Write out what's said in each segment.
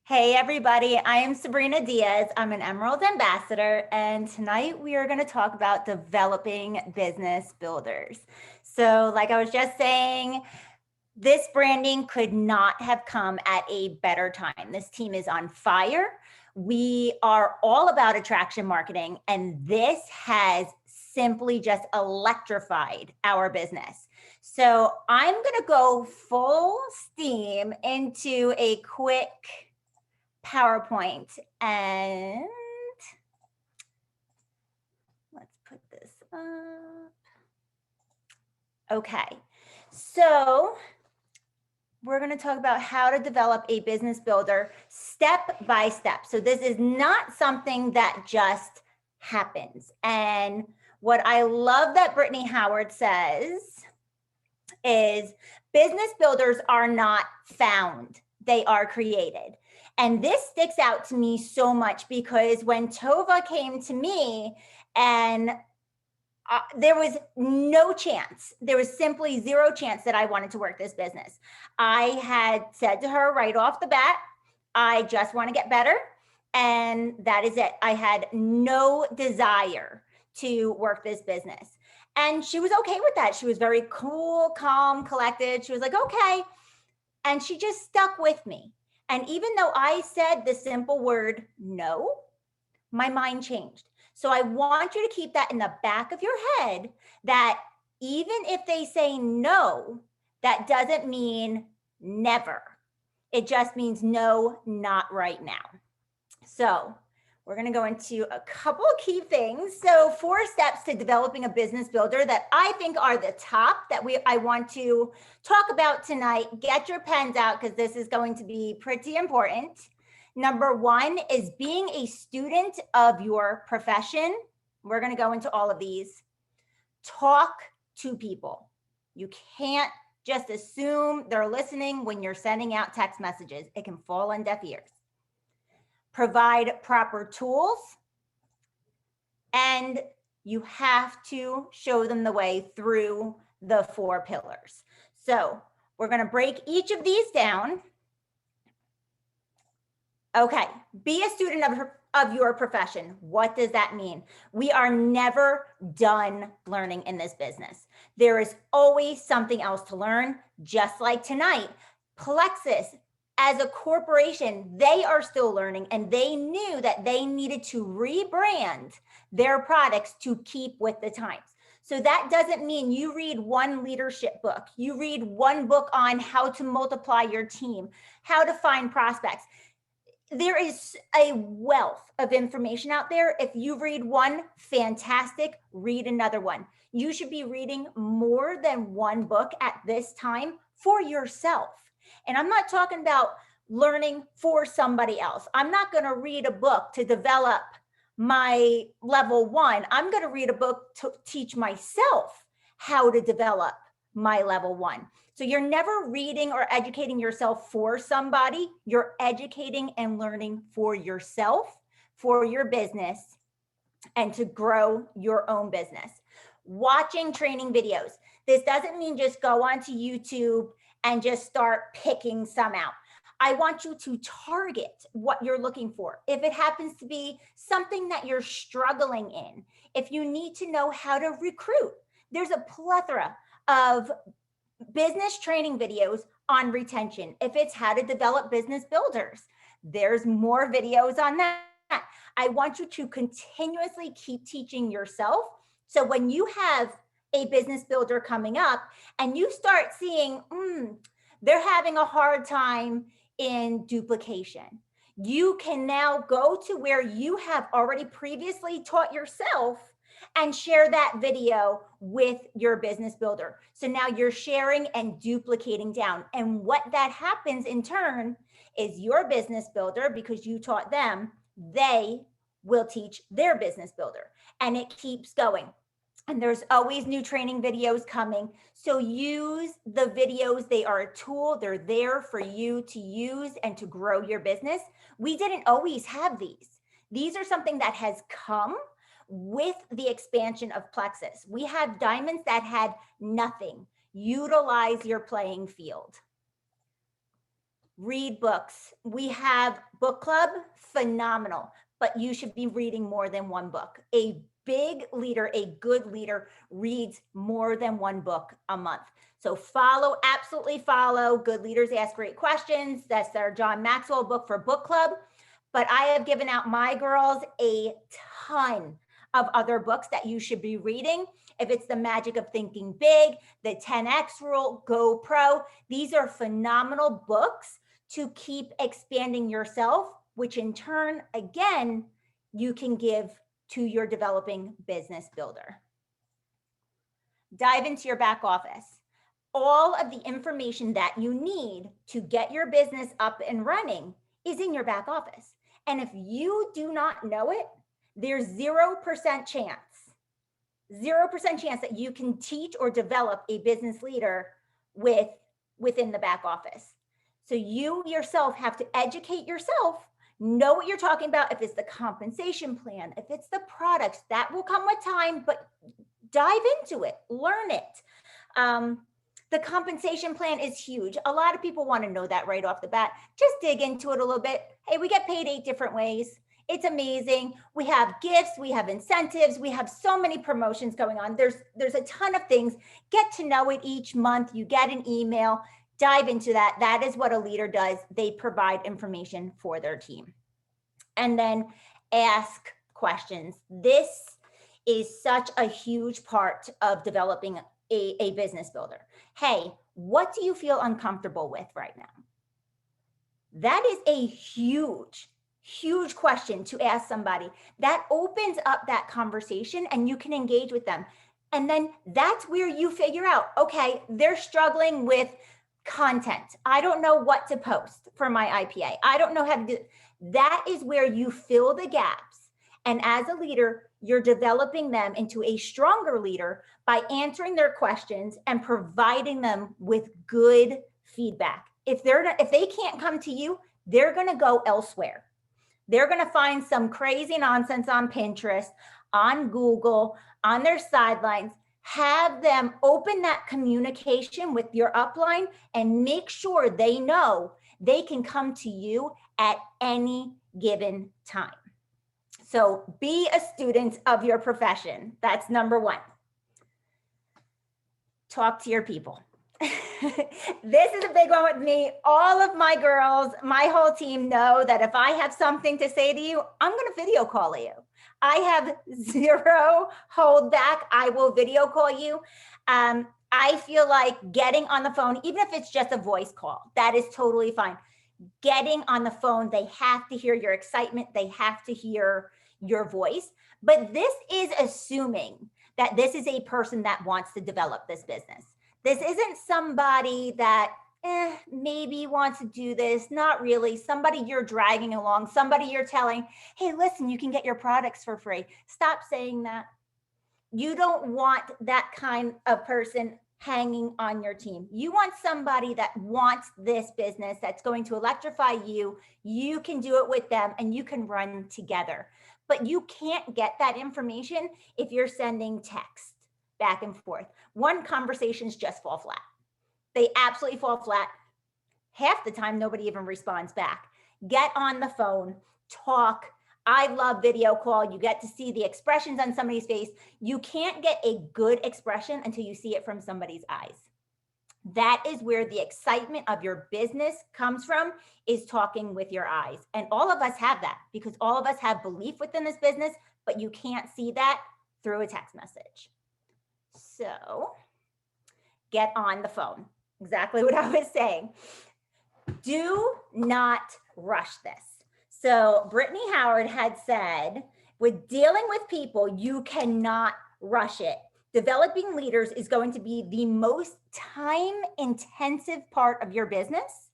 Hey everybody, I am Sabrina Diaz. I'm an Emerald Ambassador, and tonight we are going to talk about developing business builders. So, like I was just saying, this branding could not have come at a better time. This team is on fire. We are all about attraction marketing, and this has simply just electrified our business. So, I'm going to go full steam into a quick PowerPoint, and let's put this up. Okay, so we're going to talk about how to develop a business builder step by step. So this is not something that just happens. And what I love that Brittany Howard says is business builders are not found, they are created. And this sticks out to me so much because when Tova came to me and there was no chance, there was simply zero chance that I wanted to work this business. I had said to her right off the bat, I just want to get better. And that is it. I had no desire to work this business. And she was okay with that. She was very cool, calm, collected. She was like, okay. And she just stuck with me. And even though I said the simple word no, my mind changed. So I want you to keep that in the back of your head that even if they say no, that doesn't mean never. It just means no, not right now. So we're going to go into a couple of key things. So 4 steps to developing a business builder that I think are the top that I want to talk about tonight. Get your pens out because this is going to be pretty important. Number 1 is being a student of your profession. We're going to go into all of these. Talk to people. You can't just assume they're listening when you're sending out text messages. It can fall on deaf ears. Provide proper tools, and you have to show them the way through the 4 pillars. So we're going to break each of these down. Okay, be a student of your profession. What does that mean? We are never done learning in this business. There is always something else to learn, just like tonight. Plexus, as a corporation, they are still learning, and they knew that they needed to rebrand their products to keep with the times. So that doesn't mean you read one leadership book, you read one book on how to multiply your team, how to find prospects. There is a wealth of information out there. If you read one, fantastic, read another one. You should be reading more than one book at this time for yourself. And I'm not talking about learning for somebody else. I'm not going to read a book to develop my level 1. I'm going to read a book to teach myself how to develop my level 1. So you're never reading or educating yourself for somebody. You're educating and learning for yourself, for your business, and to grow your own business. Watching training videos. This doesn't mean just go onto YouTube and just start picking some out. I want you to target what you're looking for. If it happens to be something that you're struggling in, if you need to know how to recruit, there's a plethora of business training videos on retention. If it's how to develop business builders, there's more videos on that. I want you to continuously keep teaching yourself. So when you have a business builder coming up and you start seeing, they're having a hard time in duplication, you can now go to where you have already previously taught yourself and share that video with your business builder. So now you're sharing and duplicating down. And what that happens in turn is your business builder, because you taught them, they will teach their business builder. And it keeps going. And there's always new training videos coming. So use the videos. They are a tool. They're there for you to use and to grow your business. We didn't always have these. These are something that has come with the expansion of Plexus. We have diamonds that had nothing. Utilize your playing field. Read books. We have book club, phenomenal, but you should be reading more than one book. A big leader, a good leader reads more than one book a month. So follow, absolutely follow Good Leaders Ask Great Questions. That's our John Maxwell book for book club. But I have given out my girls a ton of other books that you should be reading. If it's The Magic of Thinking Big, The 10X Rule, Go Pro, these are phenomenal books to keep expanding yourself, which in turn, again, you can give to your developing business builder. Dive into your back office. All of the information that you need to get your business up and running is in your back office. And if you do not know it, there's 0% chance that you can teach or develop a business leader within the back office. So you yourself have to educate yourself, know what you're talking about. If it's the compensation plan, if it's the products, that will come with time, but dive into it, learn it. The compensation plan is huge. A lot of people want to know that right off the bat. Just dig into it a little bit. Hey, we get paid 8 different ways. It's amazing. We have gifts, we have incentives, we have so many promotions going on. There's a ton of things. Get to know it each month. You get an email, dive into that. That is what a leader does. They provide information for their team. And then ask questions. This is such a huge part of developing a business builder. Hey, what do you feel uncomfortable with right now? That is a huge question to ask somebody. That opens up that conversation and you can engage with them. And then that's where you figure out, okay, they're struggling with content. I don't know what to post for my IPA. I don't know how to do it. That is where you fill the gaps. And as a leader, you're developing them into a stronger leader by answering their questions and providing them with good feedback. If they can't come to you, they're going to go elsewhere. They're going to find some crazy nonsense on Pinterest, on Google, on their sidelines. Have them open that communication with your upline and make sure they know they can come to you at any given time. So be a student of your profession. That's number 1. Talk to your people. This is a big one with me. All of my girls, my whole team know that if I have something to say to you, I'm going to video call you. I have 0 hold back. I will video call you. I feel like getting on the phone, even if it's just a voice call, that is totally fine. Getting on the phone, they have to hear your excitement. They have to hear your voice. But this is assuming that this is a person that wants to develop this business. This isn't somebody that maybe wants to do this, not really. Somebody you're dragging along, somebody you're telling, hey, listen, you can get your products for free. Stop saying that. You don't want that kind of person hanging on your team. You want somebody that wants this business, that's going to electrify you. You can do it with them and you can run together. But you can't get that information if you're sending text back and forth. One, conversations just fall flat. They absolutely fall flat. Half the time, nobody even responds back. Get on the phone, talk. I love video call. You get to see the expressions on somebody's face. You can't get a good expression until you see it from somebody's eyes. That is where the excitement of your business comes from, is talking with your eyes. And all of us have that because all of us have belief within this business, but you can't see that through a text message. So get on the phone. Exactly what I was saying. Do not rush this. So Brittany Howard had said, with dealing with people, you cannot rush it. Developing leaders is going to be the most time-intensive part of your business,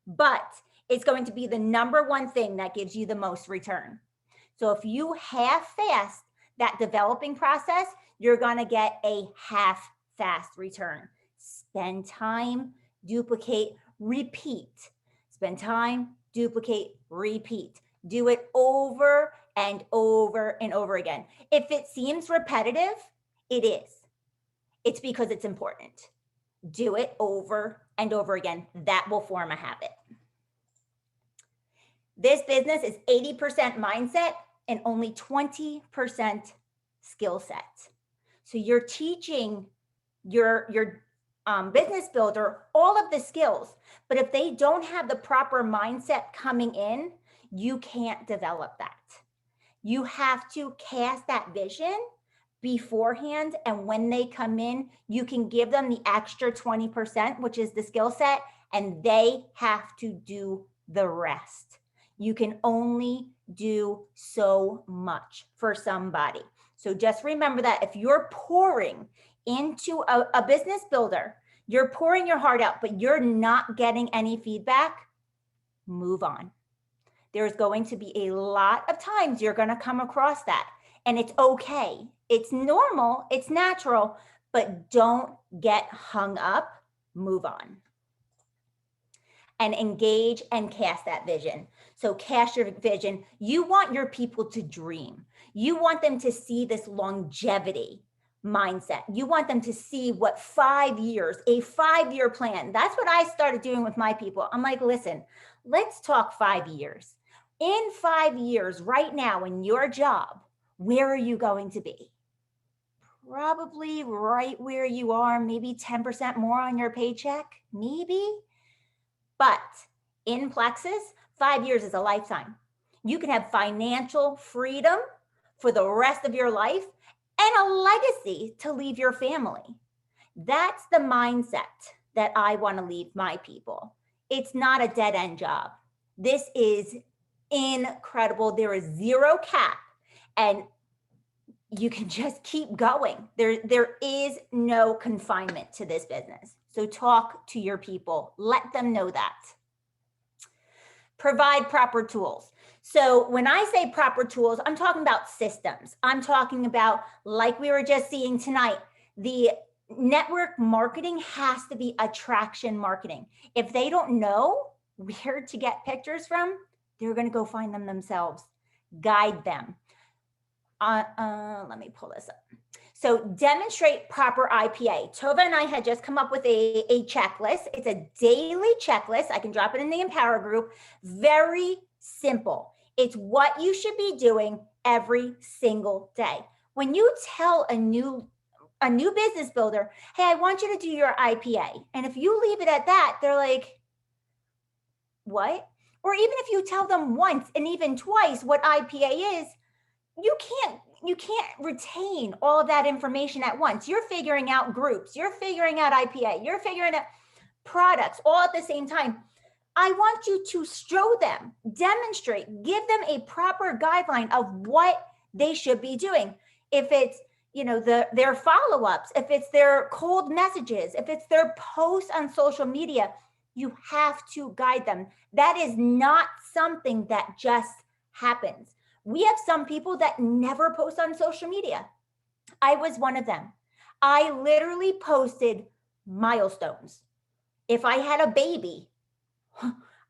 but it's going to be the number 1 thing that gives you the most return. So if you half-fast that developing process, you're going to get a half-fast return. Spend time, duplicate, repeat. Spend time, duplicate, repeat. Do it over and over and over again. If it seems repetitive, it is. It's because it's important. Do it over and over again. That will form a habit. This business is 80% mindset and only 20% skill set. So you're teaching your business builder all of the skills, but if they don't have the proper mindset coming in, you can't develop that. You have to cast that vision beforehand, and when they come in, you can give them the extra 20%, which is the skill set, and they have to do the rest. You can only do so much for somebody. So just remember that if you're pouring into a business builder, you're pouring your heart out, but you're not getting any feedback, move on. There's going to be a lot of times you're going to come across that, and it's okay. It's normal, it's natural, but don't get hung up, move on. And engage and cast that vision. So cast your vision. You want your people to dream. You want them to see this longevity mindset. You want them to see what 5 years, a 5-year plan. That's what I started doing with my people. I'm like, listen, let's talk 5 years. In 5 years, right now in your job, where are you going to be? Probably right where you are, maybe 10% more on your paycheck, maybe. But in Plexus, 5 years is a lifetime. You can have financial freedom for the rest of your life and a legacy to leave your family. That's the mindset that I want to leave my people. It's not a dead end job. This is incredible. There is zero cap, and you can just keep going. There is no confinement to this business. So talk to your people. Let them know that. Provide proper tools. So when I say proper tools, I'm talking about systems. I'm talking about, like we were just seeing tonight, the network marketing has to be attraction marketing. If they don't know where to get pictures from, they're going to go find them themselves. Guide them. Let me pull this up. So demonstrate proper IPA. Tova and I had just come up with a checklist. It's a daily checklist. I can drop it in the Empower group. Very simple. It's what you should be doing every single day. When you tell a new business builder, hey, I want you to do your IPA. And if you leave it at that, they're like, what? Or even if you tell them once and even twice what IPA is, you can't retain all of that information at once. You're figuring out groups, you're figuring out IPA, you're figuring out products all at the same time. I want you to show them, demonstrate, give them a proper guideline of what they should be doing. If it's, their follow-ups, if it's their cold messages, if it's their posts on social media, you have to guide them. That is not something that just happens. We have some people that never post on social media. I was one of them. I literally posted milestones. If I had a baby,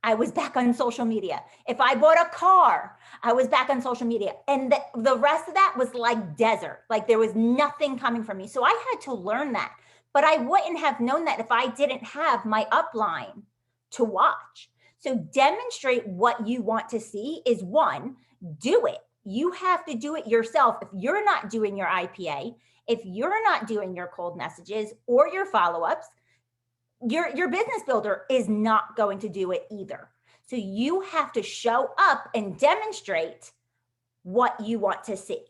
I was back on social media. If I bought a car, I was back on social media. And the rest of that was like desert. Like there was nothing coming from me. So I had to learn that. But I wouldn't have known that if I didn't have my upline to watch. So demonstrate what you want to see is one, do it. You have to do it yourself. If you're not doing your IPA, if you're not doing your cold messages or your follow-ups, your business builder is not going to do it either. So you have to show up and demonstrate what you want to see.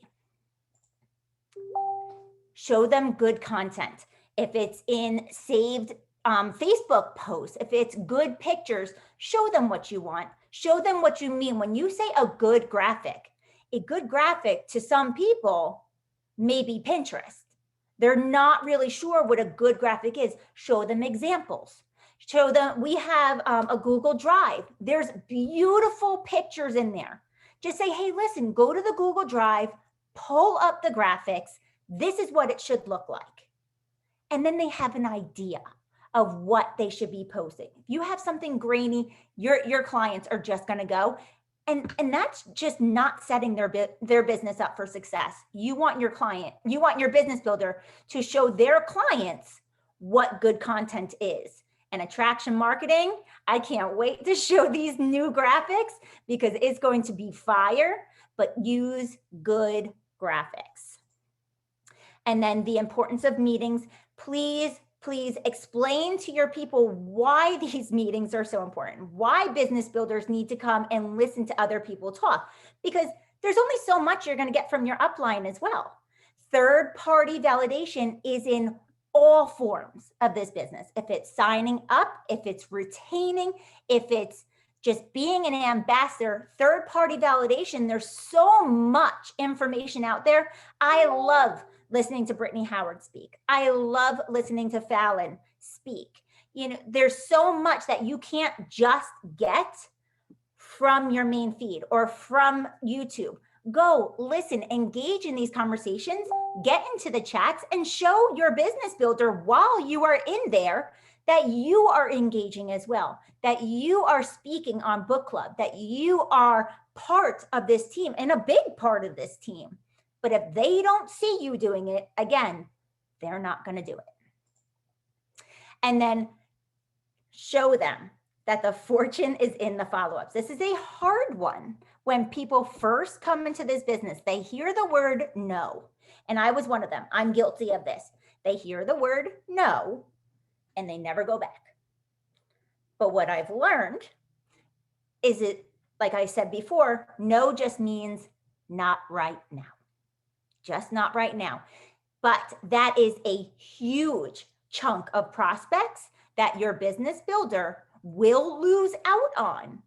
Show them good content. If it's in saved Facebook posts, if it's good pictures, show them what you want. Show them what you mean. When you say a good graphic to some people may be Pinterest. They're not really sure what a good graphic is. Show them examples. Show them, we have a Google Drive. There's beautiful pictures in there. Just say, hey, listen, go to the Google Drive, pull up the graphics. This is what it should look like. And then they have an idea of what they should be posting. If you have something grainy, your clients are just going to go. And that's just not setting their business up for success. You want your business builder to show their clients what good content is. And attraction marketing, I can't wait to show these new graphics because it's going to be fire, but use good graphics. And then the importance of meetings. Please explain to your people why these meetings are so important, why business builders need to come and listen to other people talk, because there's only so much you're going to get from your upline as well. Third-party validation is in all forms of this business. If it's signing up, if it's retaining, if it's just being an ambassador, third-party validation, there's so much information out there. I love listening to Brittany Howard speak. I love listening to Fallon speak. You know, there's so much that you can't just get from your main feed or from YouTube. Go listen, engage in these conversations, get into the chats, and show your business builder while you are in there that you are engaging as well, that you are speaking on book club, that you are part of this team and a big part of this team. But if they don't see you doing it, again, they're not going to do it. And then show them that the fortune is in the follow-ups. This is a hard one. When people first come into this business, they hear the word no. And I was one of them. I'm guilty of this. They hear the word no and they never go back. But what I've learned is it, like I said before, no just means not right now. Just not right now. But that is a huge chunk of prospects that your business builder will lose out on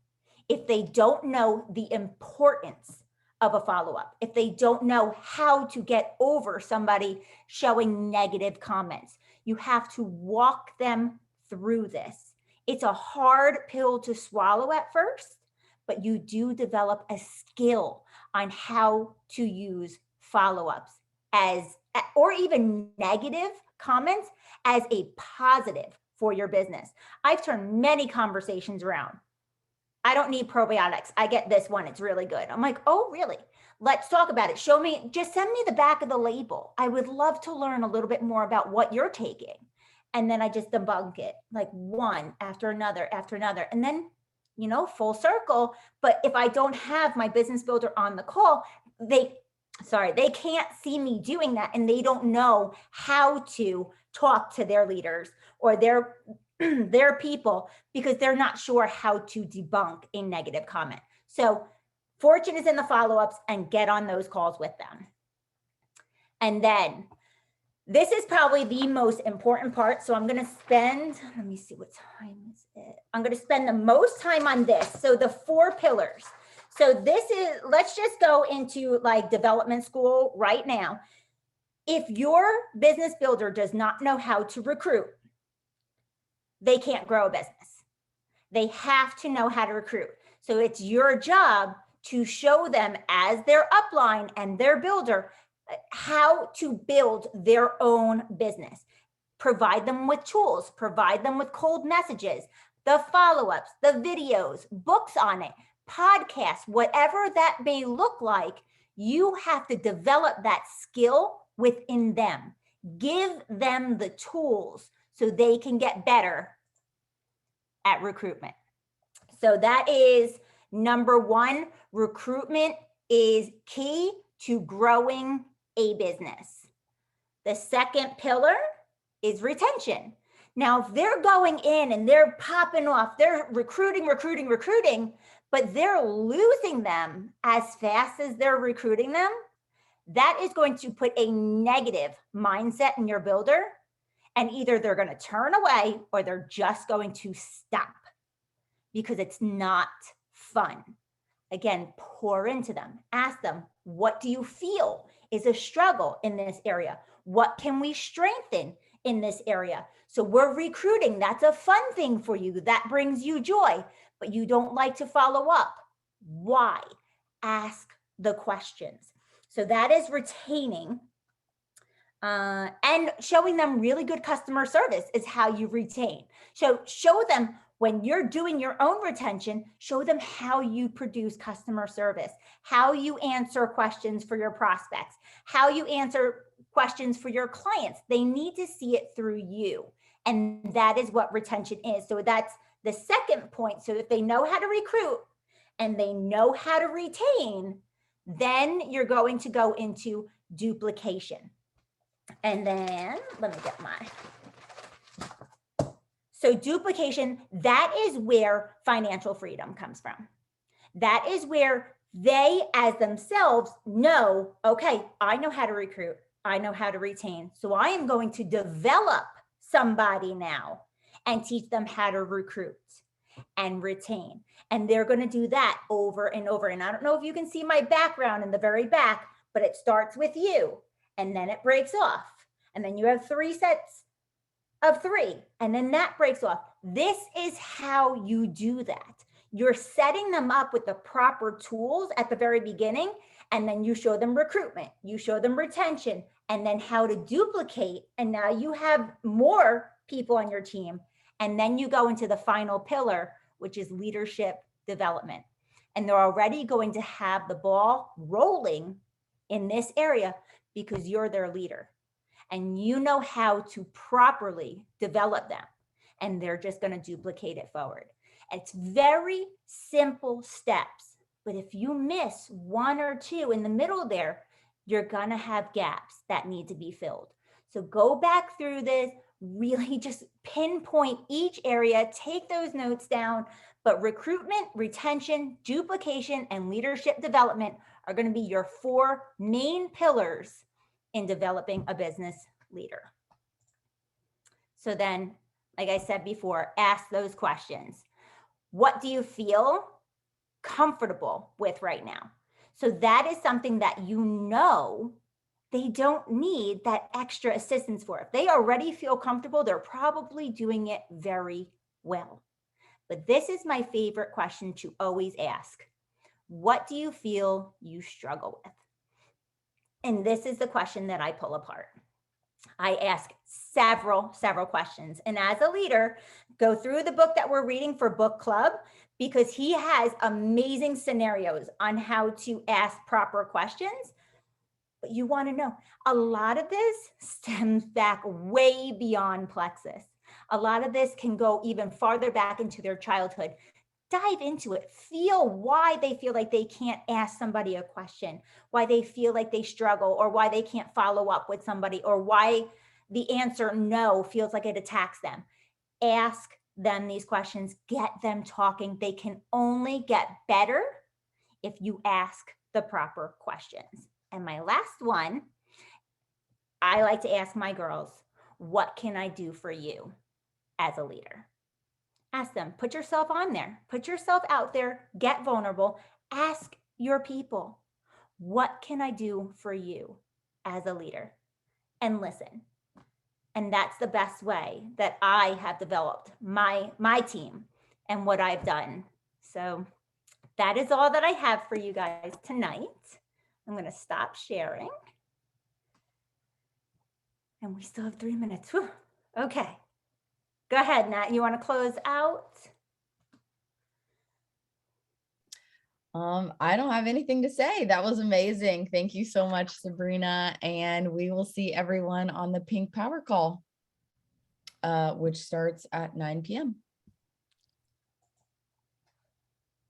if they don't know the importance of a follow-up, if they don't know how to get over somebody showing negative comments. You have to walk them through this. It's a hard pill to swallow at first, but you do develop a skill on how to use follow-ups as, or even negative comments as a positive for your business. I've turned many conversations around. I don't need probiotics. I get this one. It's really good. I'm like, oh, really? Let's talk about it. Show me, just send me the back of the label. I would love to learn a little bit more about what you're taking. And then I just debunk it, like one after another, and then, you know, full circle. But if I don't have my business builder on the call, they can't see me doing that, and they don't know how to talk to their leaders or their people because they're not sure how to debunk a negative comment. So fortune is in the follow-ups, and get on those calls with them. And then this is probably the most important part. So I'm going to spend, let me see, what time is it? I'm going to spend the most time on this. So the 4 pillars. So this is, let's just go into like development school right now. If your business builder does not know how to recruit, they can't grow a business. They have to know how to recruit. So it's your job to show them as their upline and their builder how to build their own business. Provide them with tools, provide them with cold messages, the follow-ups, the videos, books on it, podcasts, whatever that may look like. You have to develop that skill within them. Give them the tools so they can get better at recruitment. So that is number 1. Recruitment is key to growing a business. The second pillar is retention. Now, if they're going in and they're popping off, they're recruiting, but they're losing them as fast as they're recruiting them, that is going to put a negative mindset in your builder. And either they're going to turn away or they're just going to stop because it's not fun. Again, pour into them. Ask them, what do you feel is a struggle in this area? What can we strengthen in this area? So we're recruiting. That's a fun thing for you. That brings you joy, but you don't like to follow up. Why? Ask the questions. So that is retaining. And showing them really good customer service is how you retain. So show them when you're doing your own retention, show them how you produce customer service, how you answer questions for your prospects, how you answer questions for your clients. They need to see it through you. And that is what retention is. So that's The second point, so if they know how to recruit and they know how to retain, then you're going to go into duplication. And then let me get so duplication, that is where financial freedom comes from. That is where they as themselves know, okay, I know how to recruit, I know how to retain. So I am going to develop somebody now and teach them how to recruit and retain. And they're going to do that over and over. And I don't know if you can see my background in the very back, but it starts with you and then it breaks off. And then you have 3 sets of 3, and then that breaks off. This is how you do that. You're setting them up with the proper tools at the very beginning, and then you show them recruitment, you show them retention, and then how to duplicate. And now you have more people on your team. And then you go into the final pillar, which is leadership development. And they're already going to have the ball rolling in this area because you're their leader. And you know how to properly develop them. And they're just going to duplicate it forward. It's very simple steps. But if you miss 1 or 2 in the middle there, you're going to have gaps that need to be filled. So go back through this, really just pinpoint each area, take those notes down. But recruitment, retention, duplication, and leadership development are going to be your 4 main pillars in developing a business leader. So then, like I said before, ask those questions. What do you feel comfortable with right now? So that is something that you know they don't need that extra assistance for. If they already feel comfortable, they're probably doing it very well. But this is my favorite question to always ask. What do you feel you struggle with? And this is the question that I pull apart. I ask several questions. And as a leader, go through the book that we're reading for book club, because he has amazing scenarios on how to ask proper questions. But you want to know, a lot of this stems back way beyond Plexus. A lot of this can go even farther back into their childhood. Dive into it, feel why they feel like they can't ask somebody a question, why they feel like they struggle, or why they can't follow up with somebody, or why the answer no feels like it attacks them. Ask them these questions, get them talking. They can only get better if you ask the proper questions. And my last one, I like to ask my girls, what can I do for you as a leader? Ask them, put yourself on there, put yourself out there, get vulnerable, ask your people, what can I do for you as a leader? And listen. And that's the best way that I have developed my team and what I've done. So that is all that I have for you guys tonight. I'm going to stop sharing. And we still have 3 minutes. Whew. Okay. Go ahead, Nat. You want to close out? I don't have anything to say. That was amazing. Thank you so much, Sabrina. And we will see everyone on the Pink Power Call, which starts at 9 p.m.